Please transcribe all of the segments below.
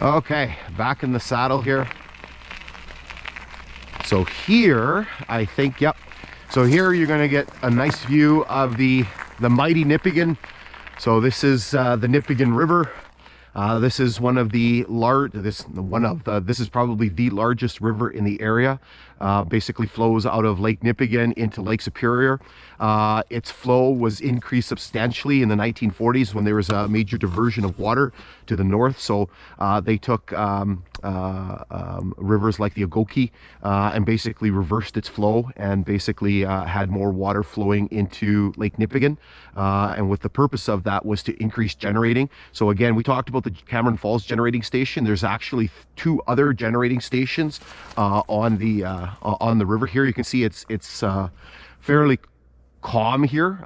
Okay, back in the saddle here. So here, I think, yep. So here you're going to get a nice view of the mighty Nipigon. So this is the Nipigon River. This is one of the this is probably the largest river in the area. Basically flows out of Lake Nipigon into Lake Superior. Its flow was increased substantially in the 1940s when there was a major diversion of water to the north. So they took rivers like the Ogoki and basically reversed its flow and basically had more water flowing into Lake Nipigon. And with the purpose of that was to increase generating. So again, we talked about the Cameron Falls generating station. There's actually 2 other generating stations on the river here. You can see it's fairly calm here.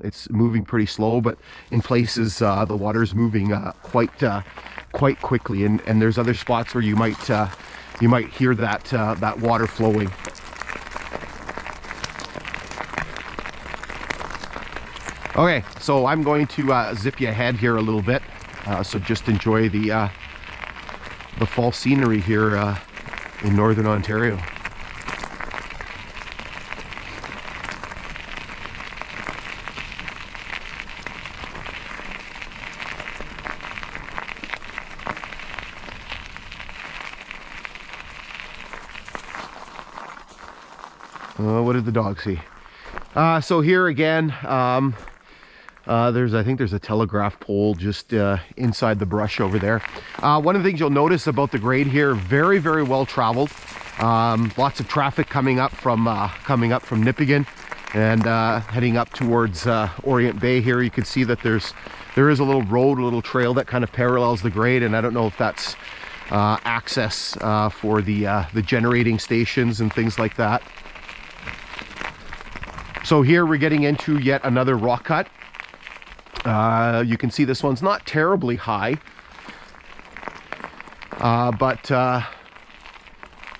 It's moving pretty slow, but in places the water's moving quite quickly, and there's other spots where you might hear that water flowing. Okay, so I'm going to zip you ahead here a little bit, so just enjoy the fall scenery here in northern Ontario. What did the dog see? So here again, I think there's a telegraph pole just inside the brush over there. One of the things you'll notice about the grade here, very, very well traveled. Lots of traffic coming up from Nipigon and heading up towards Orient Bay here. You can see that there is a little road, a little trail that kind of parallels the grade, and I don't know if that's access for the generating stations and things like that. So here we're getting into yet another rock cut. You can see this one's not terribly high, but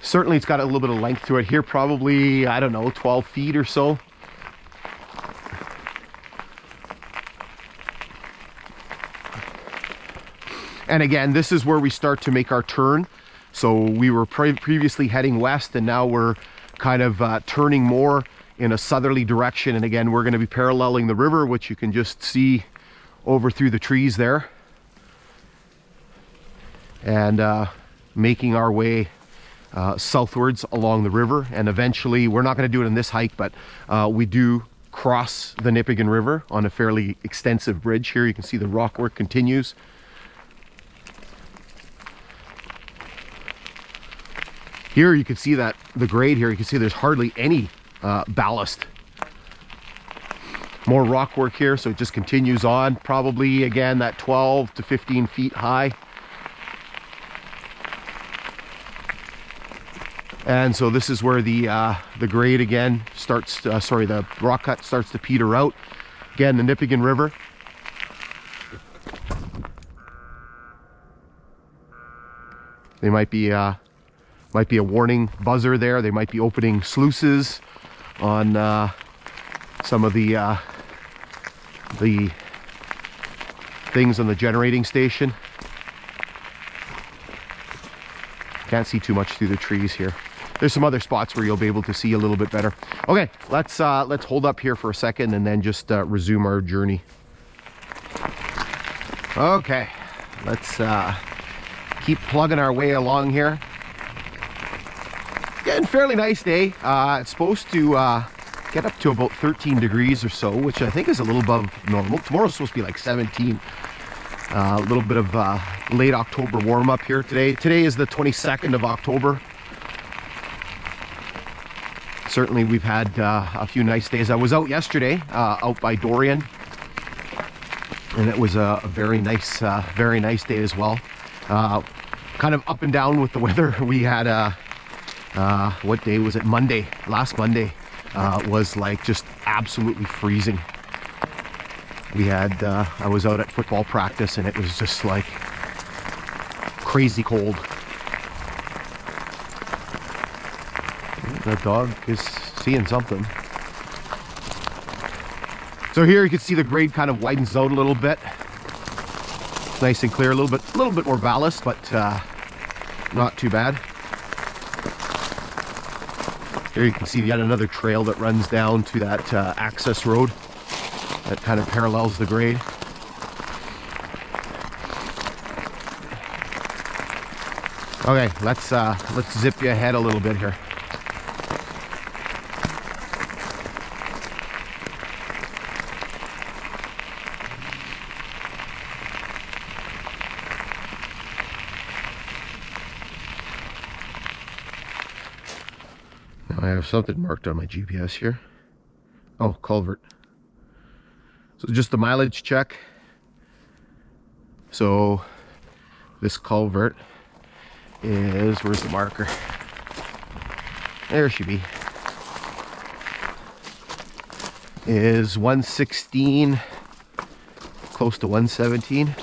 certainly it's got a little bit of length to it here, probably, I don't know, 12 feet or so. And again, this is where we start to make our turn. So we were previously heading west, and now we're kind of turning more in a southerly direction. And again, we're going to be paralleling the river, which you can just see over through the trees there, and making our way southwards along the river. And eventually, we're not going to do it in this hike, but we do cross the Nipigon River on a fairly extensive bridge here. You can see the rock work continues. Here you can see that the grade here, you can see there's hardly any ballast. More rock work here, so it just continues on, probably again that 12 to 15 feet high. And so this is where the grade again starts, the rock cut starts to peter out. Again, the Nipigon River. They might be a warning buzzer there. They might be opening sluices on some of the things on the generating station. Can't see too much through the trees here. There's some other spots where you'll be able to see a little bit better. Okay, let's hold up here for a second and then just resume our journey. Okay, let's keep plugging our way along here. Again, fairly nice day. It's supposed to get up to about 13 degrees or so, which I think is a little above normal. Tomorrow's supposed to be like 17. A little bit of late October warm up here today. Today is the 22nd of October. Certainly we've had a few nice days. I was out yesterday, out by Dorion, and it was a very nice day as well. Kind of up and down with the weather. We had what day was it? Monday. Last Monday was like just absolutely freezing. We had I was out at football practice and it was just like crazy cold. That dog is seeing something. So here you can see the grade kind of widens out a little bit. nice and clear. A little bit more ballast, but not too bad. Here you can see yet another trail that runs down to that access road that kind of parallels the grade. Okay, let's zip you ahead a little bit here. I have something marked on my GPS here. Oh, culvert. So just the mileage check. So this culvert is, where's the marker? There she be. Is 116, close to 117.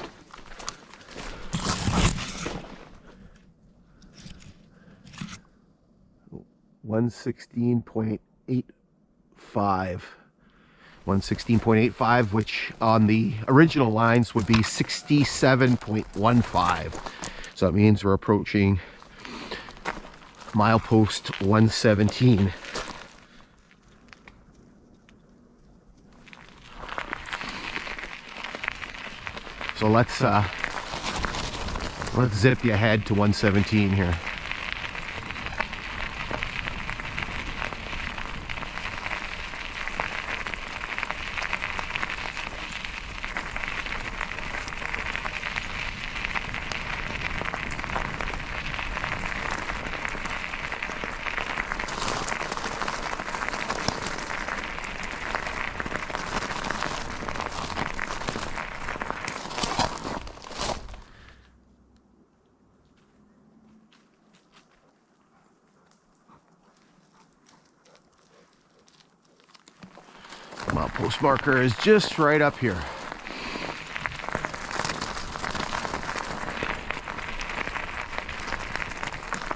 $116.85, which on the original lines would be 67.15. So that means we're approaching milepost 117. So let's zip you ahead to 117 here. Milepost marker is just right up here.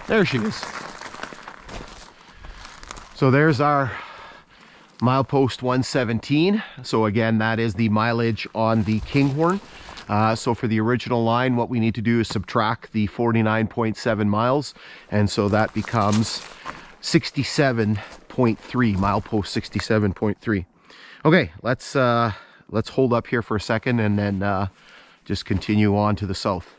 There she is. So there's our milepost 117. So again, that is the mileage on the Kinghorn. So for the original line, what we need to do is subtract the 49.7 miles, and so that becomes 67.3, milepost 67.3. Okay, let's hold up here for a second and then just continue on to the south.